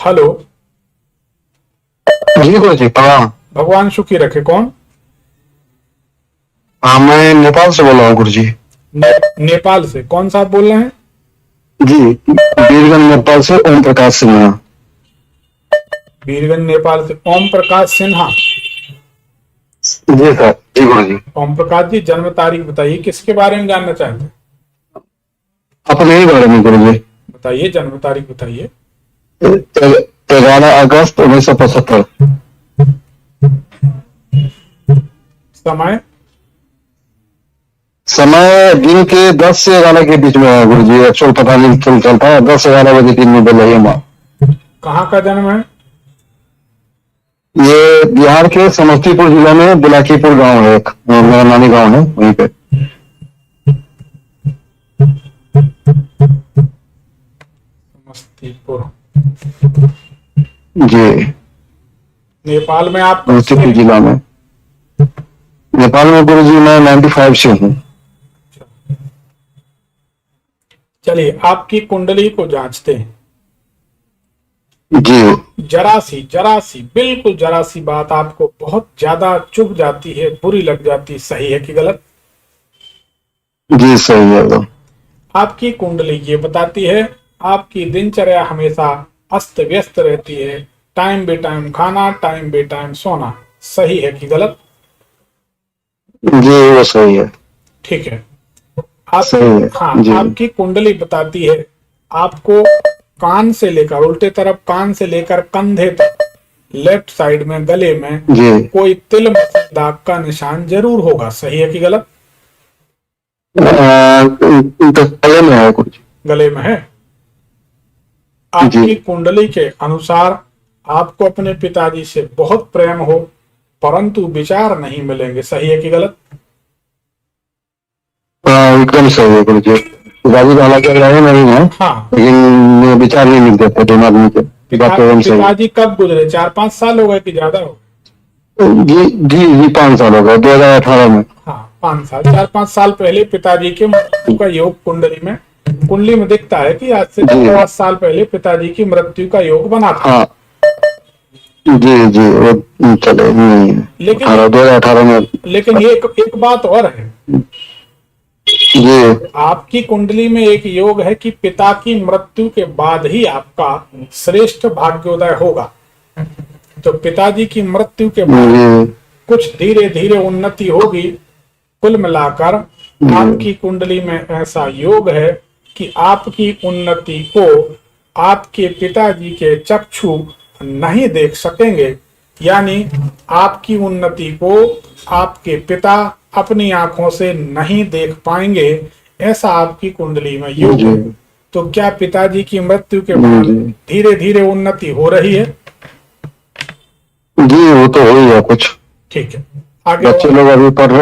Hello. जी गुरु जी प्रणाम। भगवान सुखी रखे। कौन? हाँ, मैं नेपाल से बोल रहा हूँ गुरु जी। नेपाल से कौन साहब बोल रहे हैं? जी, वीरगंज नेपाल से ओम प्रकाश सिन्हा। वीरगंज नेपाल से ओम प्रकाश सिन्हा। जी सर। जी गुरु जी। ओम प्रकाश जी, जन्म तारीख बताइए, किसके बारे में जानना चाहते हैं? अपने ही बारे में गुरु जी। बताइए, जन्म तारीख बताइए। 11 अगस्त 1975। समय? समय दिन के 10 से 11 के बीच में है गुरु जी। एक्चुअल पता नहीं चलता है। 10 से 11 बजे दिन में बोल रही है माँ। कहाँ का जन्म है? ये बिहार के समस्तीपुर जिला में बुलाकीपुर गांव है, एक मेरा नानी गांव है वहीं पे। समस्तीपुर। जी, नेपाल में आप कब से समस्तीपुर हैं? जिला में। नेपाल में गुरु जी मैं 95 से हूँ। चलिए, आपकी कुंडली को जांचते हैं। जी जरा सी बिल्कुल जरा सी बात आपको बहुत ज्यादा चुभ जाती है, बुरी लग जाती है, सही है कि गलत? जी सही है एकदम। आपकी कुंडली ये बताती है आपकी दिनचर्या हमेशा अस्त व्यस्त रहती है, टाइम बे टाइम खाना, टाइम बे टाइम सोना, सही है कि गलत? जी वो सही है। ठीक है। आप सही है हाँ, जी। आपकी कुंडली बताती है आपको कान से लेकर उल्टे तरफ, कान से लेकर कंधे तक, लेफ्ट साइड में गले में जी कोई तिल दाग का निशान जरूर होगा, सही है कि गलत? तो गले में है कुछ। गले में है। आपकी कुंडली के अनुसार आपको अपने पिताजी से बहुत प्रेम हो, परंतु विचार नहीं मिलेंगे, सही है कि गलत? एकदम सही है गुरु जी। पिताजी का हालांकि रहे नहीं है, हाँ। लेकिन विचार नहीं मिलते थे दोनों आदमी के। बात तो एकदम सही है। पिताजी कब गुजरे? 4-5 साल हो गए कि ज्यादा हो गए? जी जी जी 5 साल हो गए, 2018 में। हाँ, 5 साल, 4-5 साल पहले पिताजी के मृत्यु का योग कुंडली में दिखता है कि आज से 5 साल पहले पिताजी की मृत्यु का योग बना था। हाँ जी जी वो चले नहीं है। लेकिन 2018 में। लेकिन ये एक बात और है। जी आपकी कुंडली में एक योग है कि पिता की मृत्यु के बाद ही आपका श्रेष्ठ भाग्योदय होगा। तो पिताजी की मृत्यु के बाद जी कुछ धीरे धीरे उन्नति होगी। कुल मिलाकर आपकी कुंडली में ऐसा योग है कि आपकी उन्नति को आपके पिताजी के चक्षु नहीं देख सकेंगे, यानी आपकी उन्नति को आपके पिता अपनी आंखों से नहीं देख पाएंगे, ऐसा आपकी कुंडली में योग है। तो क्या पिताजी की मृत्यु के बाद धीरे धीरे उन्नति हो रही है? जी वो तो हो ही है कुछ। ठीक है। आगे बच्चे लोग अभी पढ़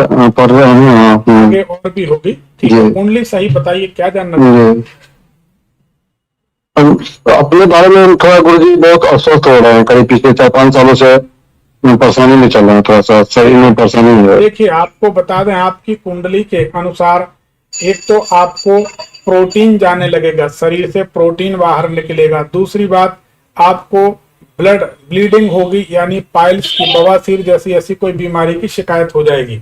रहे हैं। आगे और भी होगी। ठीक है, कुंडली सही बताइए, क्या जानना चाहिए? अपने बारे में थोड़ा गुरुजी बहुत अस्वस्थ हो रहे हैं, करीब पिछले 4-5 सालों से परेशानी में चल रहे हैं, थोड़ा सा शरीर में परेशानी है। देखिए, आपको बता दें, आपकी कुंडली के अनुसार एक तो आपको प्रोटीन जाने लगेगा, शरीर से प्रोटीन बाहर निकलेगा। दूसरी बात, आपको ब्लीडिंग होगी, यानी पाइल्स की, बवासीर जैसी ऐसी कोई बीमारी की शिकायत हो जाएगी।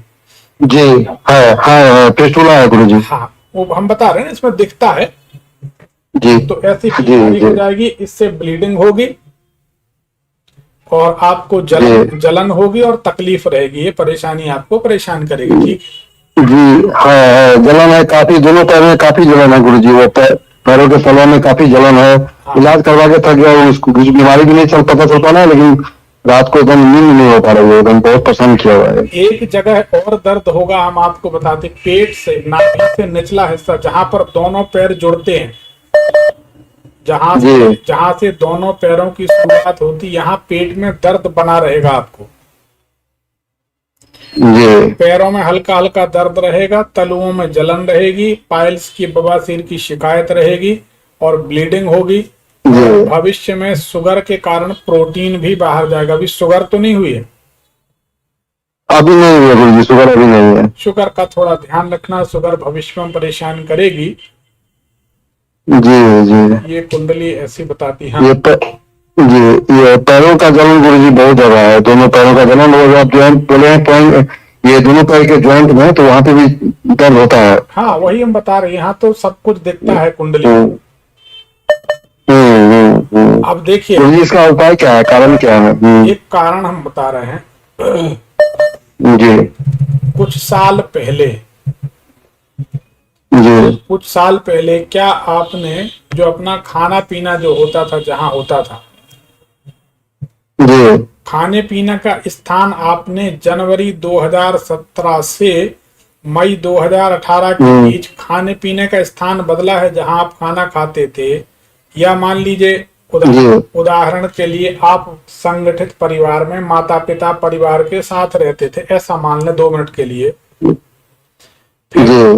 जी है फिस्टुला है गुरुजी। हाँ, वो हम बता रहे हैं, इसमें दिखता है। जी तो ऐसी बीमारी हो जाएगी, इससे ब्लीडिंग होगी और आपको जलन होगी और तकलीफ रहेगी। ये परेशानी आपको परेशान करेगी। ठीक जी है जलन है काफी, दोनों पैर में काफी जलन है गुरुजी। वो पैरों के तलों में काफी जलन है। इलाज करवा के थक गया, उसको कुछ बीमारी भी नहीं पता चल पाना है, लेकिन रात को एकदम नींद नहीं हो पा रही है, एकदम बहुत पसंद किया हुआ है। एक जगह और दर्द होगा, हम आपको बताते, पेट से, नाभि से निचला हिस्सा, जहां पर दोनों पैर जुड़ते हैं, जहां से दोनों पैरों की शुरुआत होती, यहाँ पेट में दर्द बना रहेगा आपको। जी पैरों में हल्का हल्का दर्द रहेगा, तलुओं में जलन रहेगी, पाइल्स की, बवासीर की शिकायत रहेगी और ब्लीडिंग होगी। भविष्य में शुगर के कारण प्रोटीन भी बाहर जाएगा। अभी शुगर तो नहीं हुई है? अभी नहीं हुई गुरुजी, शुगर अभी नहीं है। शुगर का थोड़ा ध्यान रखना, शुगर भविष्य में परेशान करेगी। जी जी ये कुंडली ऐसी बताती है। जी, ये पैरों का जलन गुरुजी बहुत ज्यादा है, दोनों पैरों का जलन। और आप ज्वाइंट बोले हैं पॉइंट, ये दोनों पैर के ज्वाइंट में, तो वहां पे भी दर्द होता है। हाँ, वही हम बता रहे हैं, यहाँ तो सब कुछ दिखता है कुंडली में। हम्म, अब देखिए, गुरुजी इसका उपाय क्या है, कारण क्या है? एक कारण हम बता रहे हैं। जी कुछ साल पहले जी कुछ साल पहले क्या आपने जो अपना खाना पीना जो होता था, जहां होता था जी खाने पीने का स्थान, आपने जनवरी 2017 से मई 2018 के बीच खाने पीने का स्थान बदला है जहां आप खाना खाते थे? या मान लीजिए उदाहरण के लिए आप संगठित परिवार में माता पिता परिवार के साथ रहते थे, ऐसा मान लें 2 मिनट के लिए।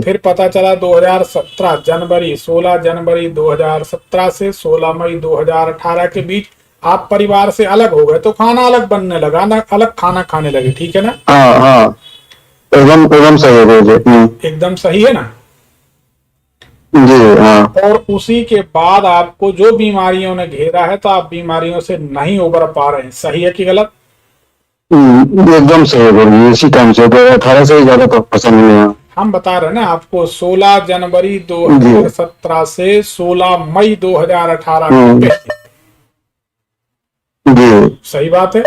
फिर पता चला 2017 जनवरी 16 जनवरी 2017 से 16 मई 2018 के बीच आप परिवार से अलग हो गए, तो खाना अलग बनने लगा ना, अलग खाना खाने लगे, ठीक है ना? हाँ हाँ, एकदम एकदम सही है गुरुजी। एकदम सही है ना? जी हाँ। और उसी के बाद आपको जो बीमारियों ने घेरा है, तो आप बीमारियों से नहीं उबर पा रहे हैं, सही है कि गलत? एकदम सही है गुरुजी। इसी टाइम से 2018 से ही ज्यादा तो पसंद नहीं है। हम बता रहे हैं ना आपको, 16 जनवरी 2017 से 16 मई 2018 के पहले। जी सही बात है।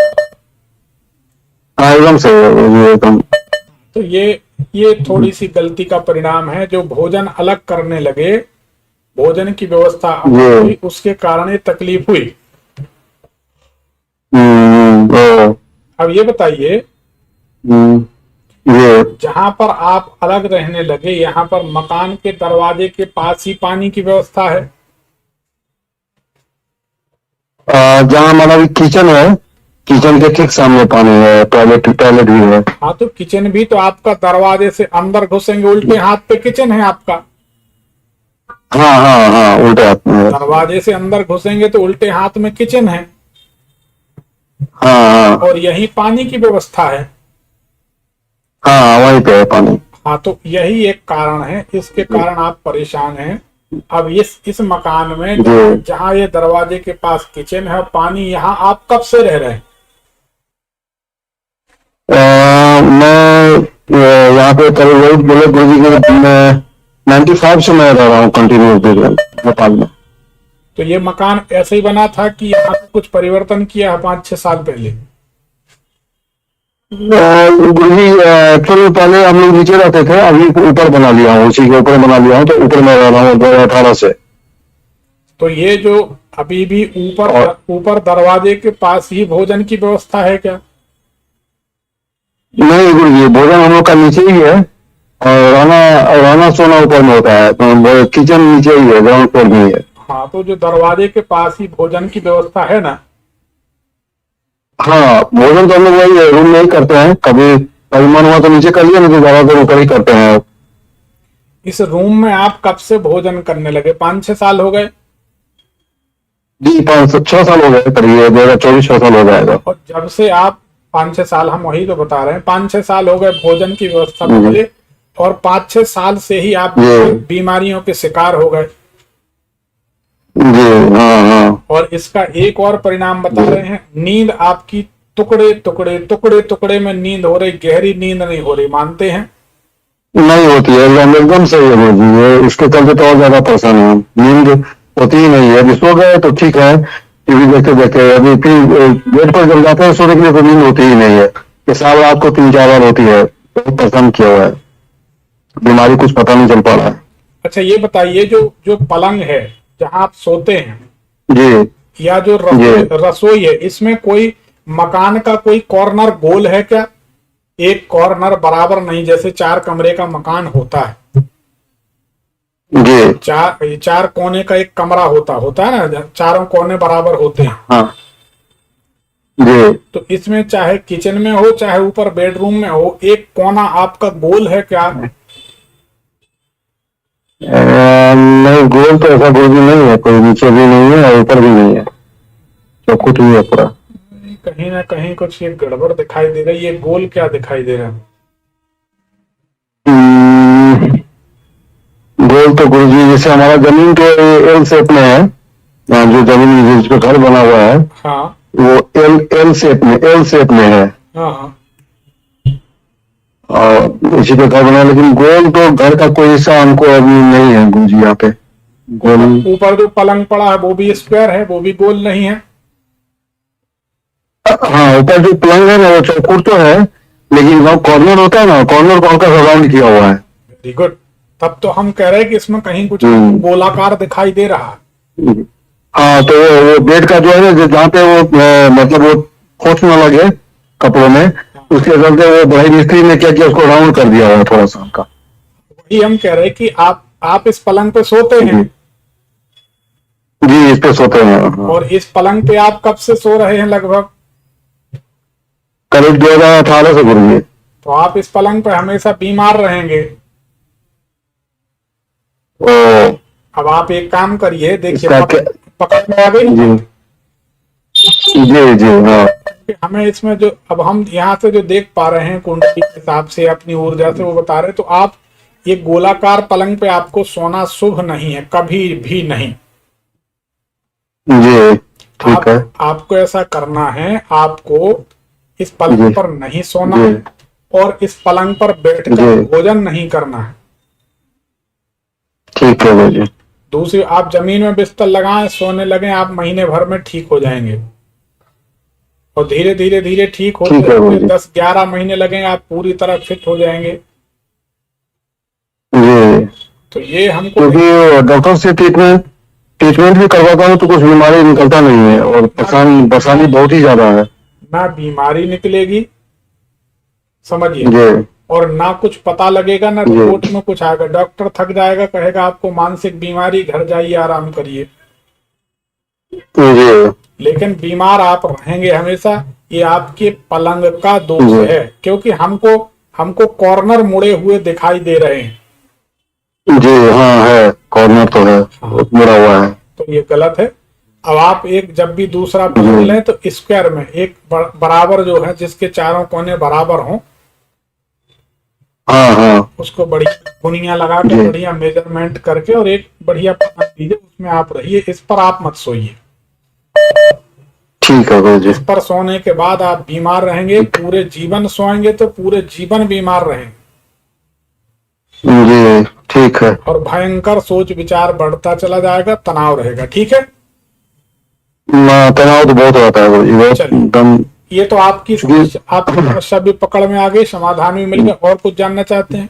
हाँ, एकदम सही है गुरुजी, एकदम। तो ये थोड़ी सी गलती का परिणाम है, जो भोजन अलग करने लगे, भोजन की व्यवस्था अलग हुई, उसके कारण ये तकलीफ हुई। अब ये बताइए, जहां पर आप अलग रहने लगे, यहाँ पर मकान के दरवाजे के पास ही पानी की व्यवस्था है? जहाँ हमारा भी किचन है, किचन के ठीक सामने पानी है, टॉयलेट भी है। हाँ, तो किचन भी तो आपका दरवाजे से अंदर घुसेंगे, उल्टे हाथ पे किचन है आपका। हाँ हाँ हाँ, उल्टे हाथ में है। दरवाजे से अंदर घुसेंगे तो उल्टे हाथ में किचन है। हाँ हाँ, और यही पानी की व्यवस्था है। हाँ वहीं पे है पानी। हाँ, तो यही एक कारण है, इसके कारण आप परेशान हैं। अब इस मकान में जहाँ ये दरवाजे के पास किचन है, पानी, यहाँ आप कब से रह रहे हैं? मैं यहाँ पे करीब वही बोले गुरुजी के, 95 से मैं रह रहा हूँ कंटिन्यू नेपाल में। तो ये मकान ऐसे ही बना था कि यहाँ पे कुछ परिवर्तन किया है 5-6 साल पहले? गुरुजी एक्चुअली पहले हम लोग नीचे रहते थे, अभी ऊपर बना लिया हूँ, उसी के ऊपर बना लिया हूँ, तो ऊपर मैं रह रहा हूँ 2018 से। तो ये जो अभी भी ऊपर दरवाजे के पास ही भोजन की व्यवस्था है क्या? नहीं गुरुजी, भोजन हम लोग का नीचे ही है, और रहना सोना ऊपर में होता है, तो किचन नीचे ही है, ग्राउंड फ्लोर में ही है। हाँ, तो जो दरवाजे के पास ही भोजन की व्यवस्था है ना? हाँ, भोजन तो हम लोग वही रूम में ही करते हैं, कभी मन हुआ तो नीचे कर लिया, नहीं तो ज्यादातर ऊपर ही करते हैं। इस रूम में आप कब से भोजन करने लगे? 5-6 साल हो गए? जी 5-6 साल हो गए, करीब 2024 6 साल हो जाएगा। और जब से आप 5-6 साल, हम वही तो बता रहे हैं, 5-6 साल हो गए भोजन की व्यवस्था बदले, और 5-6 साल से ही आप बीमारियों के शिकार हो गए। जी हाँ हाँ। और इसका एक और परिणाम बता रहे हैं, नींद आपकी टुकड़े टुकड़े टुकड़े टुकड़े में नींद हो रही, गहरी नींद नहीं हो रही, मानते हैं? नहीं होती है, एकदम सही है गुरुजी, ये इसके चलते तो और ज्यादा परेशान है। नींद होती ही नहीं है, अभी सो गए तो ठीक है, टीवी देखते देखते, अभी फिर बेड पर जब जाते हैं सोने के लिए तो नींद होती ही नहीं है। ये साल रात को 3-4 बार होती है, तो परेशान किया हुआ है, बीमारी कुछ पता नहीं चल पा रहा है। अच्छा, ये बताइए, जो पलंग है जहां आप सोते हैं, जी, या जो रसोई है, इसमें कोई मकान का कोई कॉर्नर गोल है क्या? एक कॉर्नर बराबर नहीं, जैसे 4 कमरे का मकान होता है, जी 4 कोने का एक कमरा होता है ना, चारों कोने बराबर होते हैं। हाँ जी। तो इसमें चाहे किचन में हो चाहे ऊपर बेडरूम में हो, एक कोना आपका गोल है क्या? नहीं, गोल तो ऐसा गोल भी नहीं है, कोई नीचे भी नहीं है और ऊपर भी नहीं है, चौखुट ही है पूरा। कहीं ना कहीं कुछ ये गड़बड़ दिखाई दे रही है, ये गोल क्या दिखाई दे रहा है? गोल तो गुरुजी जैसे हमारा जमीन के एल शेप में है, जो जमीन जिस पे घर बना हुआ है हाँ वो एल शेप में है। हाँ हाँ। और इसी पे घर बना, लेकिन गोल तो घर का कोई हिस्सा हमको अभी नहीं है गुरुजी यहाँ पे गोल। ऊपर ऊपर जो पलंग पड़ा है वो भी स्क्वायर है, वो भी गोल नहीं है। हाँ, ऊपर जो पलंग है ना वो चौकोर तो है, लेकिन वो कॉर्नर होता है ना, कॉर्नर को हल्का सा राउंड किया हुआ है। Very good. तब तो हम कह रहे हैं कि इसमें कहीं कुछ गोलाकार दिखाई दे रहा है। हाँ, तो वो बेड का जो है ना, जहाँ पे वो मतलब वो खोच ना लगे कपड़ों में, उसके चलते वो भाई मिस्त्री ने क्या किया, उसको राउंड कर दिया हुआ है थोड़ा सा हल्का। वही हम कह रहे हैं कि आप इस पलंग पे सोते हैं जी, इस पे सोते हैं। हाँ। और इस पलंग पे आप कब से सो रहे हैं लगभग? करीब 2018 से गुरुजी। तो आप इस पलंग पे हमेशा बीमार रहेंगे। ओ, अब आप एक काम करिए, देखिए इसका पकड़ में आ गई ना? जी जी जी। हाँ कि हमें इसमें जो अब हम यहाँ से जो देख पा रहे हैं कुंडली के हिसाब से अपनी ऊर्जा से वो बता रहे हैं, तो आप ये गोलाकार पलंग पे आपको सोना शुभ नहीं है, कभी भी नहीं। जी, ठीक है। आपको ऐसा करना है, आपको इस पलंग पर नहीं सोना है और इस पलंग पर बैठकर भोजन नहीं करना है। ठीक है भाई। दूसरी, आप जमीन में बिस्तर लगाएं, सोने लगें, आप महीने भर में ठीक हो जाएंगे और धीरे धीरे धीरे ठीक होते होते 10-11 महीने लगेंगे, आप पूरी तरह फिट हो जाएंगे। जी, तो ये हमको क्योंकि डॉक्टर से ट्रीटमेंट भी करवाता हूँ तो कुछ बीमारी निकलता नहीं है, और परेशानी बहुत ही ज्यादा है। ना बीमारी निकलेगी, समझिए, जी और ना कुछ पता लगेगा, ना रिपोर्ट में कुछ आएगा। डॉक्टर थक जाएगा, कहेगा आपको मानसिक बीमारी, घर जाइए आराम करिए। जी लेकिन बीमार आप रहेंगे हमेशा। ये आपके पलंग का दोष है, क्योंकि हमको कॉर्नर मुड़े हुए दिखाई दे रहे हैं। जी। हाँ है, कॉर्नर तो है, मुड़ा हुआ है। तो ये गलत है। अब आप एक जब भी दूसरा पलंग लें तो स्क्वायर में एक बराबर जो है, जिसके चारों कोने बराबर हों, हाँ हाँ, उसको बढ़िया बुनिया लगा के बढ़िया मेजरमेंट करके और एक बढ़िया पलंग दीजिए, उसमें आप रहिए। इस पर आप मत सोइए। ठीक है गुरुजी। इस पर सोने के बाद आप बीमार रहेंगे, पूरे जीवन सोएंगे तो पूरे जीवन बीमार रहेंगे। जी ठीक है। और भयंकर सोच विचार बढ़ता चला जाएगा, तनाव रहेगा। ठीक है, तनाव तो बहुत होता है गुरुजी, बहुत एकदम। ये तो आपकी समस्या भी पकड़ में आ गई, समाधान भी मिल गया। और कुछ जानना चाहते हैं?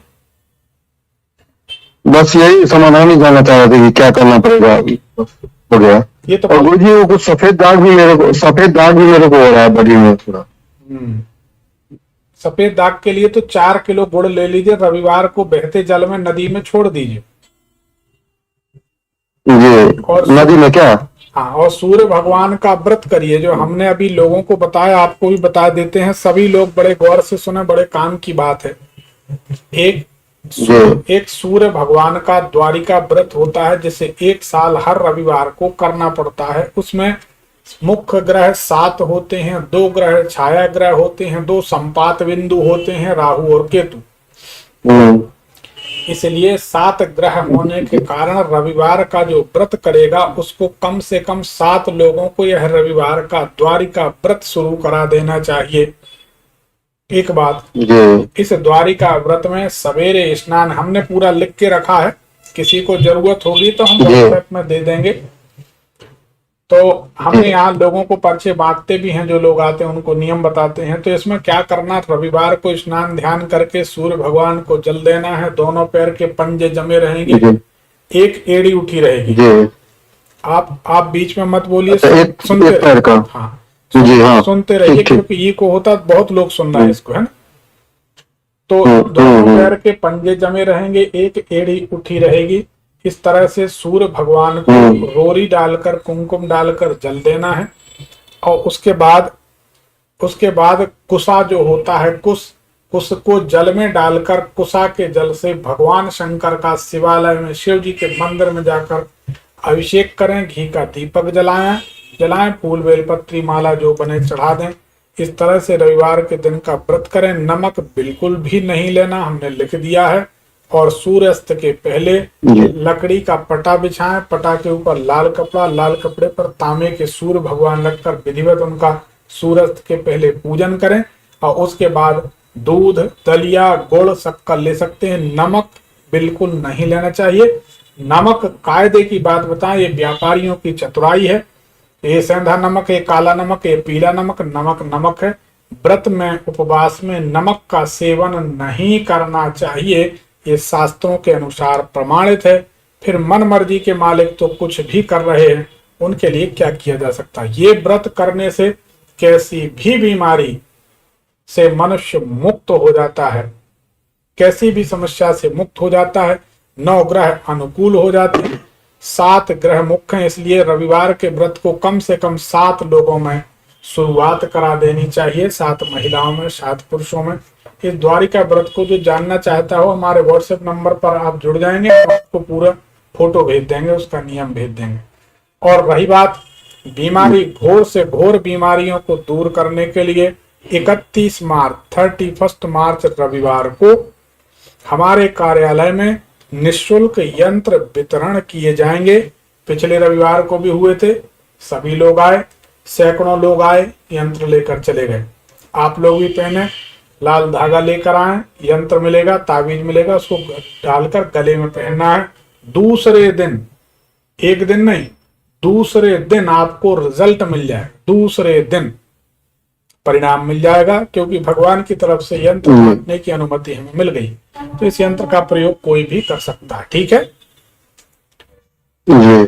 बस यही समाधान ही जानना चाह रहे थे कि क्या करना पड़ेगा, हो गया। ये तो और गुरुजी वो कुछ सफेद दाग भी मेरे को हो रहा है बॉडी में पूरा। सफेद दाग के लिए तो 4 किलो गुड़ ले लीजिए, रविवार को बहते जल में नदी में छोड़ दीजिए। जी, और नदी में क्या? हाँ, और सूर्य भगवान का व्रत करिए, जो हमने अभी लोगों को बताया, आपको भी बता देते हैं। सभी लोग बड़े गौर से सुने, बड़े काम की बात है। एक सूर्य भगवान का द्वारिका व्रत होता है, जिसे 1 साल हर रविवार को करना पड़ता है। उसमें मुख्य ग्रह 7 होते हैं, 2 ग्रह छाया ग्रह होते हैं, 2 संपात बिंदु होते हैं, राहु और केतु। इसलिए 7 ग्रह होने के कारण रविवार का जो व्रत करेगा उसको कम से कम 7 लोगों को यह रविवार का द्वारिका व्रत शुरू करा देना चाहिए। एक बात, इस द्वारिका व्रत में सवेरे स्नान हमने पूरा लिख के रखा है, किसी को जरूरत होगी तो हम व्हाट्सएप में दे देंगे। तो हमने यहाँ लोगों को पर्चे बांटते भी हैं, जो लोग आते हैं उनको नियम बताते हैं। तो इसमें क्या करना, रविवार को स्नान ध्यान करके सूर्य भगवान को जल देना है। दोनों पैर के पंजे जमे रहेंगे, एक एड़ी उठी रहेगी। आप बीच में मत बोलिए, सुनते रहिए। हाँ, सुनते रहिए, क्योंकि ये को होता बहुत लोग सुन रहे हैं इसको, है ना। तो दोनों पैर के पंजे जमे रहेंगे, एक एड़ी उठी रहेगी। इस तरह से सूर्य भगवान को रोरी डालकर, कुमकुम डालकर जल देना है। और उसके बाद कुसा जो होता है, कुश को जल में डालकर, कुसा के जल से भगवान शंकर का शिवालय में, शिव जी के मंदिर में जाकर अभिषेक करें। घी का दीपक जलाएं, फूल बेलपत्री माला जो बने चढ़ा दें। इस तरह से रविवार के दिन का व्रत करें। नमक बिल्कुल भी नहीं लेना, हमने लिख दिया है। और सूर्यास्त के पहले जी। लकड़ी का पटा बिछाएं, पटा के ऊपर लाल कपड़ा, लाल कपड़े पर तांबे के सूर्य भगवान रखकर विधिवत उनका सूर्यास्त के पहले पूजन करें। और उसके बाद दूध, दलिया, गुड़, शक्कर ले सकते हैं। नमक बिल्कुल नहीं लेना चाहिए। नमक कायदे की बात बताएं, ये व्यापारियों की चतुराई है। ये सेंधा नमक, ये काला नमक, ये पीला नमक, नमक नमक है। व्रत में, उपवास में नमक का सेवन नहीं करना चाहिए, ये शास्त्रों के अनुसार प्रमाणित है। फिर मन मर्जी के मालिक तो कुछ भी कर रहे हैं, उनके लिए क्या किया जा सकता है। ये व्रत करने से कैसी भी बीमारी से मनुष्य मुक्त हो जाता है, कैसी भी समस्या से मुक्त हो जाता है। 9 ग्रह अनुकूल हो जाते हैं। 7 ग्रह मुख्य हैं, इसलिए रविवार के व्रत को कम से कम 7 लोगों में शुरुआत करा देनी चाहिए, 7 महिलाओं में, 7 पुरुषों में। इस द्वारिका व्रत को जो जानना चाहता हो, हमारे व्हाट्सएप नंबर पर आप जुड़ जाएंगे, आपको पूरा फोटो भेज देंगे, उसका नियम भेज देंगे। और रही बात बीमारी, घोर से घोर बीमारियों को दूर करने के लिए 31 मार्च रविवार को हमारे कार्यालय में निःशुल्क यंत्र वितरण किए जाएंगे। पिछले रविवार को भी हुए थे, सभी लोग आए, सैकड़ों लोग आए, यंत्र लेकर चले गए। आप लोग भी पहने, लाल धागा लेकर आए, यंत्र मिलेगा, ताबीज मिलेगा, उसको डालकर गले में पहनना है। दूसरे दिन, एक दिन नहीं, दूसरे दिन आपको रिजल्ट मिल जाए, दूसरे दिन परिणाम मिल जाएगा, क्योंकि भगवान की तरफ से यंत्र बांटने की अनुमति हमें मिल गई। तो इस यंत्र का प्रयोग कोई भी कर सकता है। ठीक है जी।